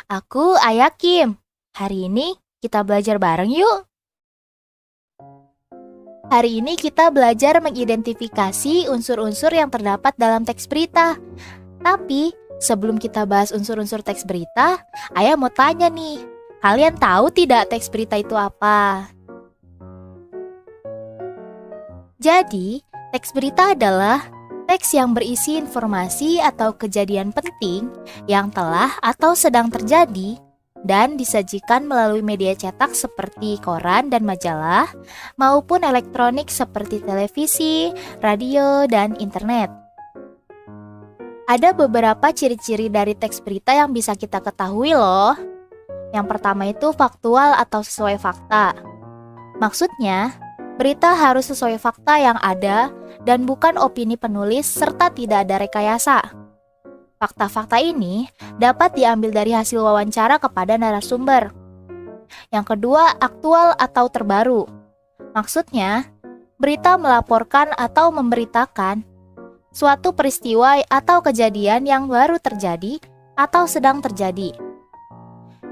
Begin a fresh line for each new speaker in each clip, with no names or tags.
Aku Ayah Kim. Hari ini kita belajar bareng yuk. Hari ini kita belajar mengidentifikasi unsur-unsur yang terdapat dalam teks berita. Tapi sebelum kita bahas unsur-unsur teks berita, Ayah mau tanya nih. Kalian tahu tidak teks berita itu apa? Jadi, teks berita adalah teks yang berisi informasi atau kejadian penting yang telah atau sedang terjadi dan disajikan melalui media cetak seperti koran dan majalah maupun elektronik seperti televisi, radio, dan internet. Ada beberapa ciri-ciri dari teks berita yang bisa kita ketahui loh. Yang pertama itu faktual atau sesuai fakta. Maksudnya, berita harus sesuai fakta yang ada dan bukan opini penulis serta tidak ada rekayasa. Fakta-fakta ini dapat diambil dari hasil wawancara kepada narasumber. Yang kedua, aktual atau terbaru. Maksudnya, berita melaporkan atau memberitakan suatu peristiwa atau kejadian yang baru terjadi atau sedang terjadi.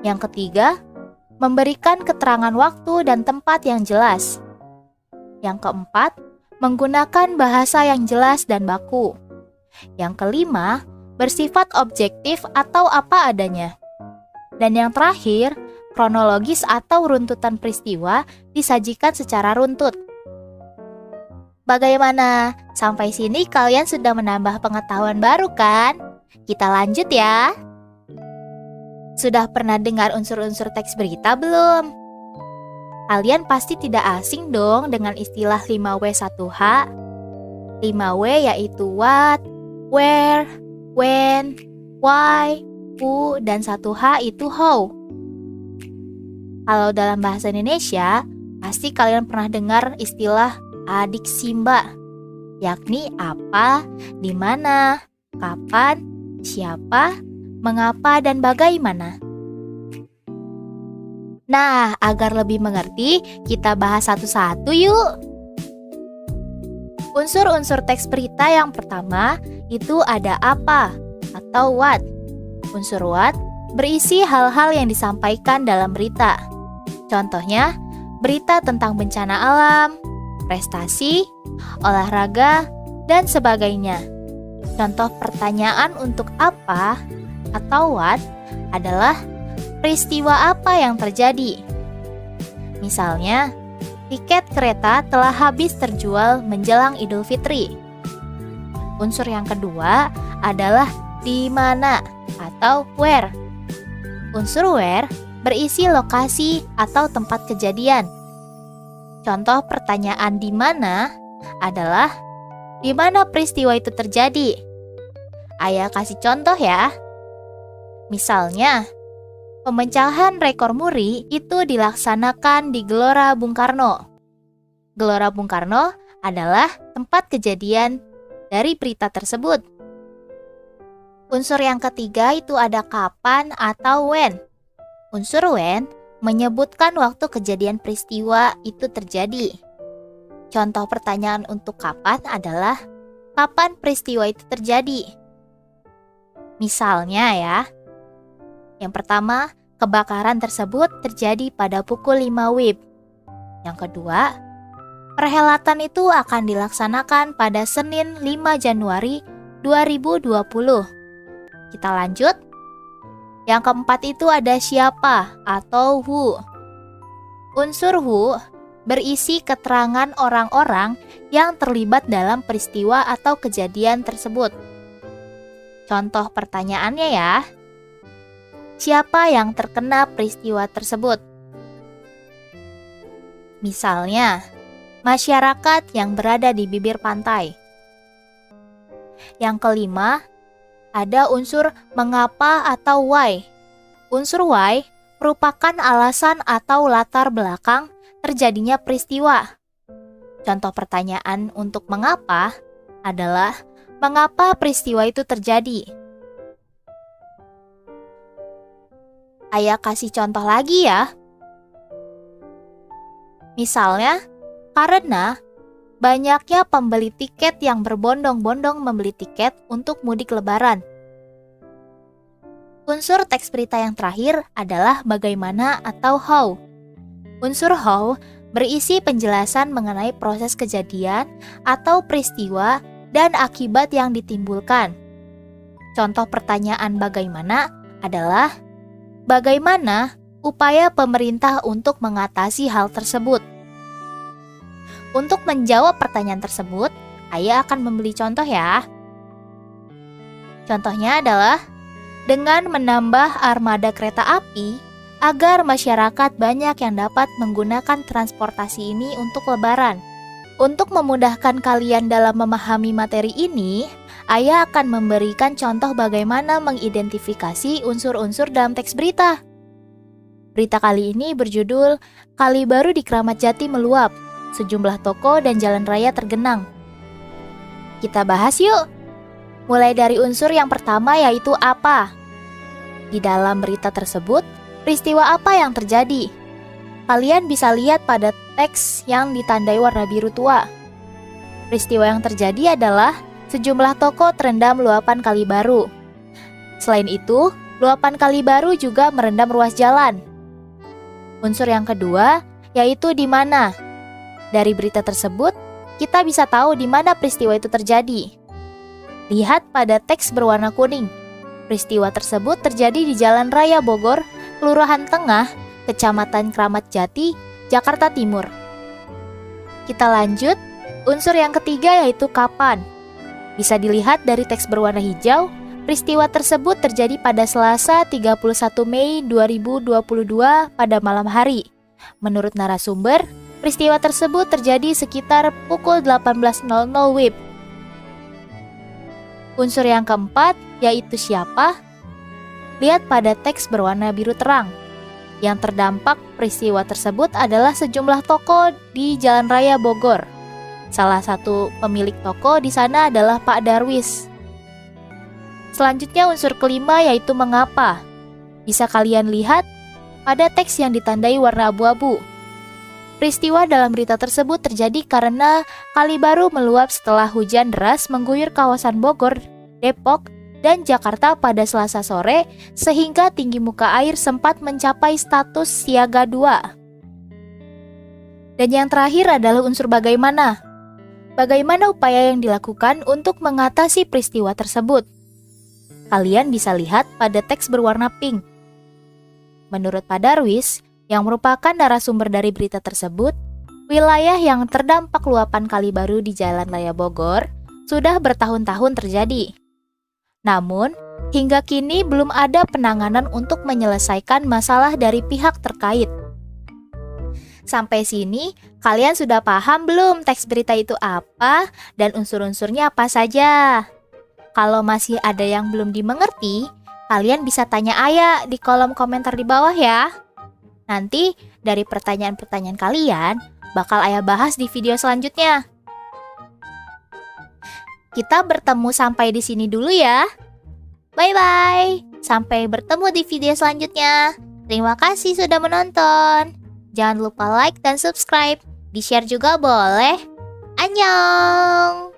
Yang ketiga, memberikan keterangan waktu dan tempat yang jelas. Yang keempat, menggunakan bahasa yang jelas dan baku. Yang kelima, bersifat objektif atau apa adanya. Dan yang terakhir, kronologis atau runtutan peristiwa disajikan secara runtut. Bagaimana? Sampai sini kalian sudah menambah pengetahuan baru kan? Kita lanjut ya. Sudah pernah dengar unsur-unsur teks berita belum? Kalian pasti tidak asing dong dengan istilah 5W1H. 5W yaitu what, where, when, why, who, dan 1H itu how. Kalau dalam bahasa Indonesia, pasti kalian pernah dengar istilah adik Simba, yakni apa, di mana, kapan, siapa, mengapa, dan bagaimana. Nah, agar lebih mengerti, kita bahas satu-satu yuk. Unsur-unsur teks berita yang pertama itu ada apa atau what. Unsur what berisi hal-hal yang disampaikan dalam berita. Contohnya, berita tentang bencana alam, prestasi, olahraga, dan sebagainya. Contoh pertanyaan untuk apa atau what adalah peristiwa apa yang terjadi. Misalnya, tiket kereta telah habis terjual menjelang Idul Fitri. Unsur yang kedua adalah di mana atau where. Unsur where berisi lokasi atau tempat kejadian. Contoh pertanyaan di mana adalah di mana peristiwa itu terjadi. Ayah kasih contoh ya. Misalnya, pemecahan rekor muri itu dilaksanakan di Gelora Bung Karno. Gelora Bung Karno adalah tempat kejadian dari berita tersebut. Unsur yang ketiga itu ada kapan atau when. Unsur when menyebutkan waktu kejadian peristiwa itu terjadi. Contoh pertanyaan untuk kapan adalah kapan peristiwa itu terjadi. Misalnya ya, yang pertama, kebakaran tersebut terjadi pada pukul 5 WIB. Yang kedua, perhelatan itu akan dilaksanakan pada Senin 5 Januari 2020. Kita lanjut. Yang keempat itu ada siapa atau who. Unsur who berisi keterangan orang-orang yang terlibat dalam peristiwa atau kejadian tersebut. Contoh pertanyaannya ya. Siapa yang terkena peristiwa tersebut? Misalnya, masyarakat yang berada di bibir pantai. Yang kelima, ada unsur mengapa atau why. Unsur why merupakan alasan atau latar belakang terjadinya peristiwa. Contoh pertanyaan untuk mengapa adalah mengapa peristiwa itu terjadi. Ayah kasih contoh lagi ya. Misalnya, karena banyaknya pembeli tiket yang berbondong-bondong membeli tiket untuk mudik lebaran. Unsur teks berita yang terakhir adalah bagaimana atau how. Unsur how berisi penjelasan mengenai proses kejadian atau peristiwa dan akibat yang ditimbulkan. Contoh pertanyaan bagaimana adalah, bagaimana upaya pemerintah untuk mengatasi hal tersebut? Untuk menjawab pertanyaan tersebut, Ayah akan memberi contoh ya. Contohnya adalah dengan menambah armada kereta api agar masyarakat banyak yang dapat menggunakan transportasi ini untuk lebaran. Untuk memudahkan kalian dalam memahami materi ini, Ayah akan memberikan contoh bagaimana mengidentifikasi unsur-unsur dalam teks berita. Berita kali ini berjudul Kali Baru di Kramat Jati Meluap, sejumlah toko dan jalan raya tergenang. Kita bahas yuk. Mulai dari unsur yang pertama yaitu apa. Di dalam berita tersebut, peristiwa apa yang terjadi? Kalian bisa lihat pada teks yang ditandai warna biru tua. Peristiwa yang terjadi adalah sejumlah toko terendam luapan Kali Baru. Selain itu, luapan Kali Baru juga merendam ruas jalan. Unsur yang kedua yaitu di mana. Dari berita tersebut, kita bisa tahu di mana peristiwa itu terjadi. Lihat pada teks berwarna kuning. Peristiwa tersebut terjadi di Jalan Raya Bogor, Kelurahan Tengah, Kecamatan Kramat Jati, Jakarta Timur. Kita lanjut, unsur yang ketiga yaitu kapan. Bisa dilihat dari teks berwarna hijau, peristiwa tersebut terjadi pada Selasa 31 Mei 2022 pada malam hari. Menurut narasumber, peristiwa tersebut terjadi sekitar pukul 18.00 WIB. Unsur yang keempat yaitu siapa. Lihat pada teks berwarna biru terang. Yang terdampak peristiwa tersebut adalah sejumlah toko di Jalan Raya Bogor. Salah satu pemilik toko di sana adalah Pak Darwis. Selanjutnya unsur kelima yaitu mengapa. Bisa kalian lihat pada teks yang ditandai warna abu-abu. Peristiwa dalam berita tersebut terjadi karena Kali Baru meluap setelah hujan deras mengguyur kawasan Bogor, Depok, dan Jakarta pada Selasa sore sehingga tinggi muka air sempat mencapai status siaga 2. Dan yang terakhir adalah unsur bagaimana. Bagaimana upaya yang dilakukan untuk mengatasi peristiwa tersebut? Kalian bisa lihat pada teks berwarna pink. Menurut Pak Darwis, yang merupakan narasumber dari berita tersebut, wilayah yang terdampak luapan Kali Baru di Jalan Raya Bogor sudah bertahun-tahun terjadi. Namun, hingga kini belum ada penanganan untuk menyelesaikan masalah dari pihak terkait. Sampai sini, kalian sudah paham belum teks berita itu apa dan unsur-unsurnya apa saja? Kalau masih ada yang belum dimengerti, kalian bisa tanya Ayah di kolom komentar di bawah ya. Nanti dari pertanyaan-pertanyaan kalian bakal Ayah bahas di video selanjutnya. Kita bertemu sampai di sini dulu ya. Bye-bye. Sampai bertemu di video selanjutnya. Terima kasih sudah menonton. Jangan lupa like dan subscribe. Di-share juga boleh. Annyeong!